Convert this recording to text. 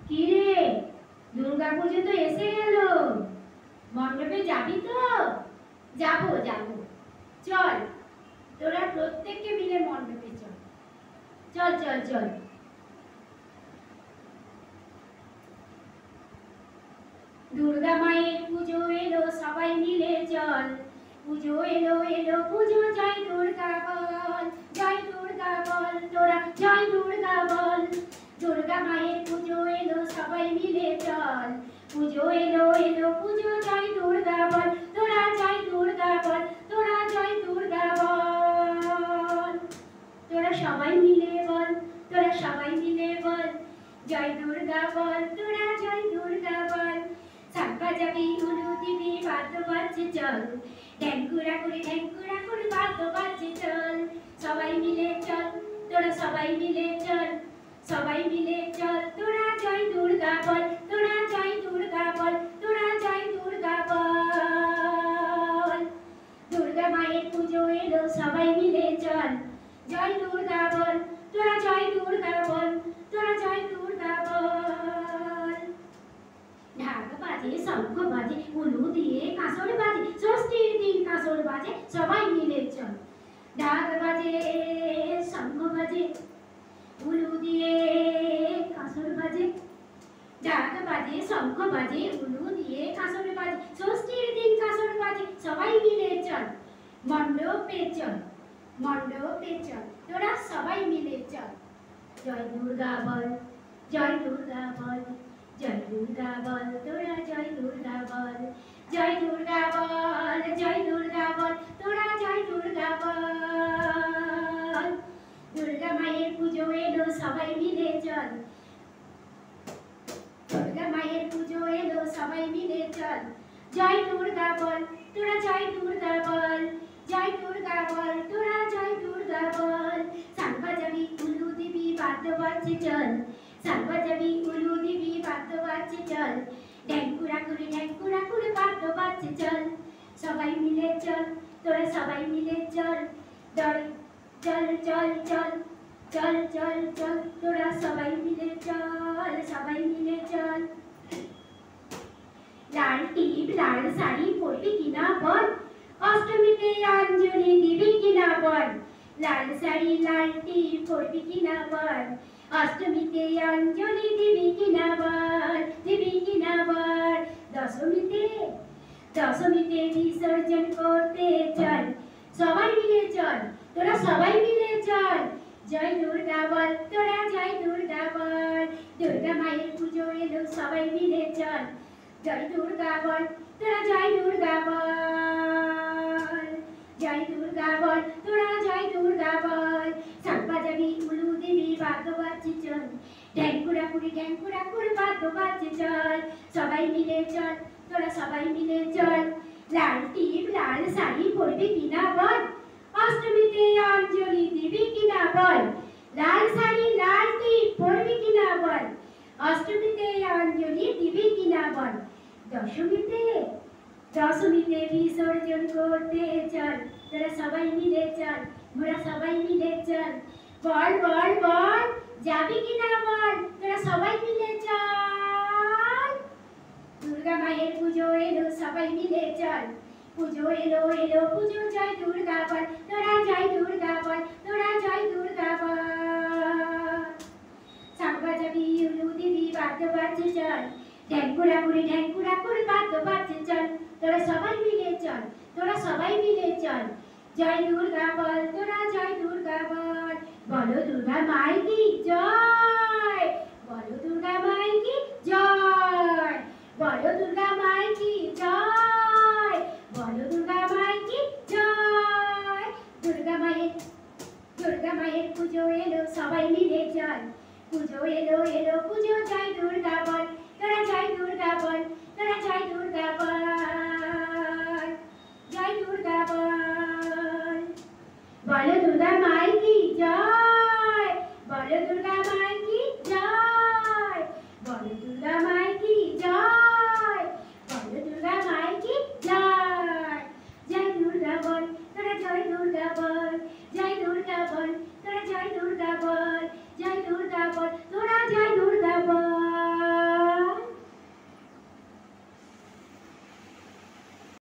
কি রে, দুর্গা পুজো তো এসে গেল, মণ্ডপে যাবি তো? যাবো যাবো, চল তোরা প্রত্যেককে মিলে মণ্ডপে চল, চল চল চল। দুর্গা মায়ের পুজো এলো, সবাই মিলে চল। পুজো এলো এলো পুজো, জয় দুর্গা বল, জয় দুর্গা বল, তোরা জয় দুর্গা বল। দুর্গা মায়ের পুজো এলো, সবাই মিলে চল। পুজো এলো এলো পুজো, জয় দুর্গা বল, তোরা জয় দুর্গা বল, তোরা জয় দুর্গা বল। তোরা সবাই মিলে বল, তোরা সবাই মিলে বল, জয় দুর্গা বল, তোরা জয় দুর্গা বল। সাম্পা যাবি উলু দিবি, বাদ্য বাজছে চল, ঢ্যাঙ্কুরা করে বাদ্য বাজছে চল। সবাই মিলে চল, তোরা সবাই মিলে চল, সবাই মিলে চল, তোরা জয় দুর্গা বল, তোরা জয় দুর্গা বল, তোরা জয় দুর্গা বল। দুর্গা মায়ের পুজো এলো, সবাই মিলে চল, জয় দুর্গা বল, তোরা জয় দুর্গা বল, তোরা জয় দুর্গা বল। ঢাক বাজে, শঙ্খ বাজে, উলু দিয়ে কাঁসর বাজে, ষষ্ঠীর দিন কাঁসর বাজে, সবাই মিলে চল। ঢাক বাজে, শঙ্খ বাজে, উলু দিয়ে কাঁসর বাজে, ঢাক বাজে, শঙ্খ বাজে, উলু দিয়ে কাঁসর বাজে, ষষ্ঠীর দিন কাঁসর বাজে, সবাই মিলে চল। মণ্ডপে চল, মণ্ডপে চল, তোরা সবাই মিলে চল। জয় দুর্গা বল, জয় দুর্গা বল, জয় দুর্গা বল, তোরা জয় দুর্গা বল, জয় দুর্গা বল, জয় দুর্গা বল, তোরা জয় দুর্গা বল। দুর্গা মায়ের পুজো এলো, সবাই মিলে চল। দুর্গা মায়ের পুজো এলো, সবাই মিলে চল। জয় দুর্গা বল, তোরা জয় দুর্গা বল, জয় দুর্গা বল, তোরা জয় দুর্গা বল। সাম্পা যাবি উলু দিবি, বাদ্য বাজছে চল, সাম্পা যাবি উলু দিবি, বাদ্য বাজছে চল, ঢ্যাঙ্কুরা করে বাদ্য বাজছে চল। সবাই মিলে চল, তোরা সবাই মিলে চল, চল চল চল চল চল চল চল, তোরা সবাই মিলে চল, সবাই মিলে চল। লাল টিপ লাল শাড়ি পরবি কিনা বল, অষ্টমীতে অঞ্জলি দিবি কিনা বল। লাল শাড়ি লাল টিপ পরবি কিনা বল, অষ্টমীতে অঞ্জলি দিবি কিনা বল, দিবি কিনা বল। দশমীতে বিসর্জন করতে চল, সবাই মিলে চল, তোরা সবাই মিলে চল। জয় দুর্গা বল, তোরা জয় দুর্গা বল। দুর্গা মায়ের পুজো এলো, সবাই মিলে চল। জয় দুর্গা বল, তোরা জয় দুর্গা বল, জয় দুর্গা বল, তোরা জয় দুর্গা বল। সাম্পা যাবি উলু দিবি, বাদ্য বাজছে চল, ঢ্যাঙ্কুরা করে বাদ্য বাজছে চল। সবাই মিলে চল, তোরা সবাই মিলে চল। লাল টিপ লাল শাড়ি পরবি কিনা বল, অষ্টমীতে অঞ্জলি দিবি কিনা বল। লাল শাড়ি লাল টিপ পরবি কিনা বল, অষ্টমীতে অঞ্জলি দিবি কিনা বল। দশমীতে বিসর্জন করতে চল, তোরা সবাই মিলে চল, মোরা সবাই মিলে চল। বল বল বল, যাবি কিনা বল, তোরা সবাই মিলে চল। দুর্গা মায়ের পুজো এলো, সবাই মিলে চল। পুজো এলো এলো পুজো, জয় দুর্গা বল, তোরা জয় দুর্গা বল, তোরা জয় দুর্গা বল। সাম্পা যাবি উলু দিবি, বাদ্য বাজছে চল, ঢ্যাঙ্কুরা করে বাদ্য বাজছে চল। তোরা সবাই মিলে চল, তোরা সবাই মিলে চল। জয় দুর্গা বল, তোরা জয় দুর্গা বল। বলো দুর্গা মাই কি জয়, বলো দুর্গা মাই কি জয়, বলো দুর্গা মাই কি জয়, বলো দুর্গা মাই কি জয়। দুর্গা মায়ের পুজো এলো, সবাই মিলে চল। পুজো এলো এলো পুজো, জয় দুর্গা বল, তোরা জয় দুর্গা বল, তোরা জয় দুর্গা বল।